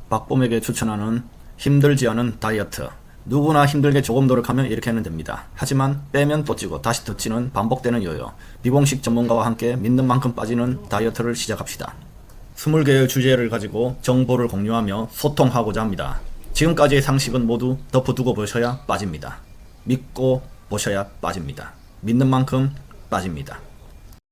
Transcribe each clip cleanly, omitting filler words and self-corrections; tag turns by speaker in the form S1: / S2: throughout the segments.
S1: 박범에게 추천하는 힘들지 않은 다이어트. 누구나 힘들게 조금 노력하면 이렇게 하면 됩니다. 하지만 빼면 또 찌고 다시 더 찌는 반복되는 요요. 비공식 전문가와 함께 믿는 만큼 빠지는 다이어트를 시작합시다. 20개의 주제를 가지고 정보를 공유하며 소통하고자 합니다. 지금까지의 상식은 모두 덮어두고 보셔야 빠집니다. 믿고 보셔야 빠집니다. 믿는 만큼 빠집니다.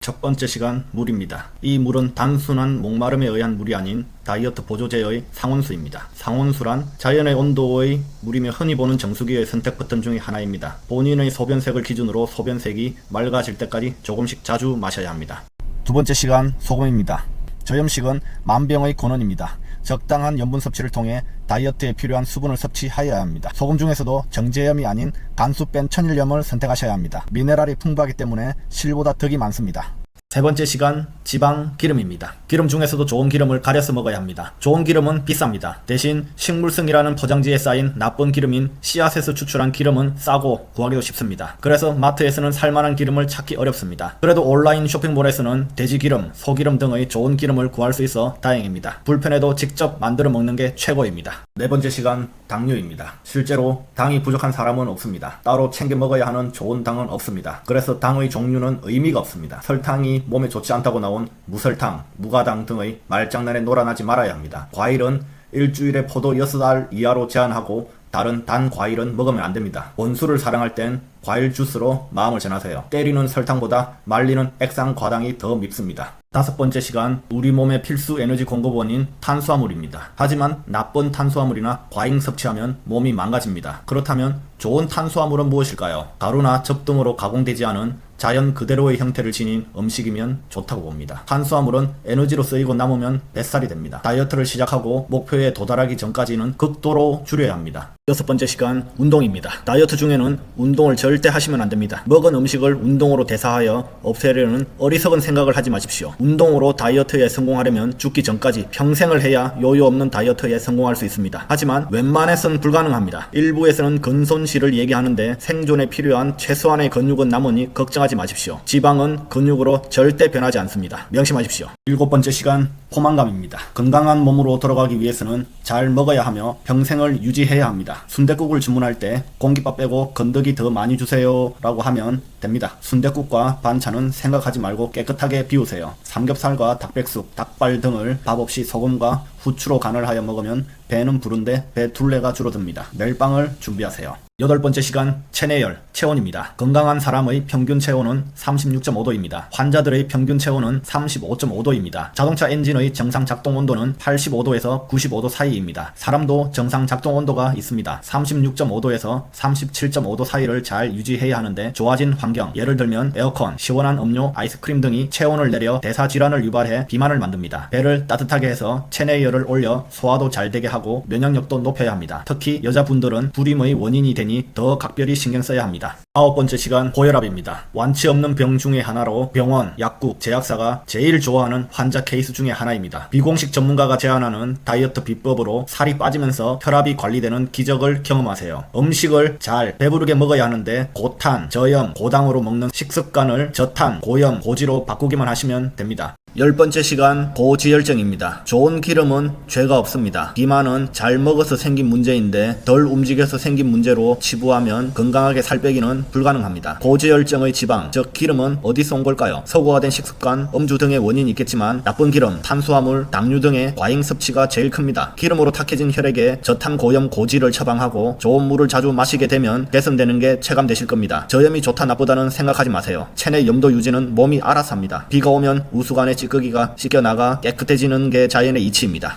S1: 첫 번째 시간, 물입니다. 이 물은 단순한 목마름에 의한 물이 아닌 다이어트 보조제의 상온수입니다. 상온수란 자연의 온도의 물이며 흔히 보는 정수기의 선택 버튼 중의 하나입니다. 본인의 소변색을 기준으로 소변색이 맑아질 때까지 조금씩 자주 마셔야 합니다. 두 번째 시간, 소금입니다. 저염식은 만병의 근원입니다. 적당한 염분 섭취를 통해 다이어트에 필요한 수분을 섭취하여야 합니다. 소금 중에서도 정제염이 아닌 간수 뺀 천일염을 선택하셔야 합니다. 미네랄이 풍부하기 때문에 실보다 덕이 많습니다. 세 번째 시간, 지방, 기름입니다. 기름 중에서도 좋은 기름을 가려서 먹어야 합니다. 좋은 기름은 비쌉니다. 대신 식물성이라는 포장지에 쌓인 나쁜 기름인 씨앗에서 추출한 기름은 싸고 구하기도 쉽습니다. 그래서 마트에서는 살만한 기름을 찾기 어렵습니다. 그래도 온라인 쇼핑몰에서는 돼지기름, 소기름 등의 좋은 기름을 구할 수 있어 다행입니다. 불편해도 직접 만들어 먹는 게 최고입니다. 네 번째 시간, 당류입니다. 실제로 당이 부족한 사람은 없습니다. 따로 챙겨 먹어야 하는 좋은 당은 없습니다. 그래서 당의 종류는 의미가 없습니다. 설탕이 몸에 좋지 않다고 나온 무설탕, 무가당 등의 말장난에 놀아나지 말아야 합니다. 과일은 일주일에 포도 6알 이하로 제한하고 다른 단 과일은 먹으면 안됩니다. 원수를 사랑할 땐 과일 주스로 마음을 전하세요. 때리는 설탕보다 말리는 액상 과당이 더 밉습니다. 다섯 번째 시간, 우리 몸의 필수 에너지 공급원인 탄수화물입니다. 하지만 나쁜 탄수화물이나 과잉 섭취하면 몸이 망가집니다. 그렇다면 좋은 탄수화물은 무엇일까요? 가루나 즙 등으로 가공되지 않은 자연 그대로의 형태를 지닌 음식이면 좋다고 봅니다. 탄수화물은 에너지로 쓰이고 남으면 뱃살이 됩니다. 다이어트를 시작하고 목표에 도달하기 전까지는 극도로 줄여야 합니다. 여섯 번째 시간, 운동입니다. 다이어트 중에는 운동을 절대 하시면 안됩니다. 먹은 음식을 운동으로 대사하여 없애려는 어리석은 생각을 하지 마십시오. 운동으로 다이어트에 성공하려면 죽기 전까지 평생을 해야 요요 없는 다이어트에 성공할 수 있습니다. 하지만 웬만해서는 불가능합니다. 일부에서는 근손실을 얘기하는데 생존에 필요한 최소한의 근육은 남으니 걱정하지 마십시오. 지방은 근육으로 절대 변하지 않습니다. 명심하십시오. 일곱 번째 시간, 포만감입니다. 건강한 몸으로 돌아가기 위해서는 잘 먹어야 하며 평생을 유지해야 합니다. 순댓국을 주문할 때 공깃밥 빼고 건더기 더 많이 주세요 라고 하면 됩니다. 순댓국과 반찬은 생각하지 말고 깨끗하게 비우세요. 삼겹살과 닭백숙, 닭발 등을 밥 없이 소금과 후추로 간을 하여 먹으면 배는 부른데 배 둘레가 줄어듭니다. 멜빵을 준비하세요. 여덟 번째 시간, 체내열, 체온입니다. 건강한 사람의 평균 체온은 36.5도입니다. 환자들의 평균 체온은 35.5도입니다. 자동차 엔진의 정상 작동 온도는 85도에서 95도 사이입니다. 사람도 정상 작동 온도가 있습니다. 36.5도에서 37.5도 사이를 잘 유지해야 하는데 좋아진 환경, 예를 들면 에어컨, 시원한 음료, 아이스크림 등이 체온을 내려 대사질환을 유발해 비만을 만듭니다. 배를 따뜻하게 해서 체내열을 올려 소화도 잘 되게 하고 면역력도 높여야 합니다. 특히 여자분들은 불임의 원인이 되니 더 각별히 신경 써야 합니다. 아홉 번째 시간, 고혈압입니다. 완치 없는 병 중에 하나로 병원, 약국, 제약사가 제일 좋아하는 환자 케이스 중에 하나입니다. 비공식 전문가가 제안하는 다이어트 비법으로 살이 빠지면서 혈압이 관리되는 기적을 경험하세요. 음식을 잘 배부르게 먹어야 하는데 고탄, 저염, 고당으로 먹는 식습관을 저탄, 고염, 고지로 바꾸기만 하시면 됩니다. 열 번째 시간, 고지혈증입니다. 좋은 기름은 죄가 없습니다. 비만은 잘 먹어서 생긴 문제인데 덜 움직여서 생긴 문제로 치부하면 건강하게 살 빼기는 불가능합니다. 고지혈증의 지방, 즉 기름은 어디서 온 걸까요? 서구화된 식습관, 음주 등의 원인이 있겠지만 나쁜 기름, 탄수화물, 당류 등의 과잉 섭취가 제일 큽니다. 기름으로 탁해진 혈액에 저탄, 고염, 고지를 처방하고 좋은 물을 자주 마시게 되면 개선되는 게 체감되실 겁니다. 저염이 좋다 나쁘다는 생각하지 마세요. 체내 염도 유지는 몸이 알아서 합니다. 비가 오면 우수관에 찌꺼기가 씻겨나가 깨끗해지는 게 자연의 이치입니다.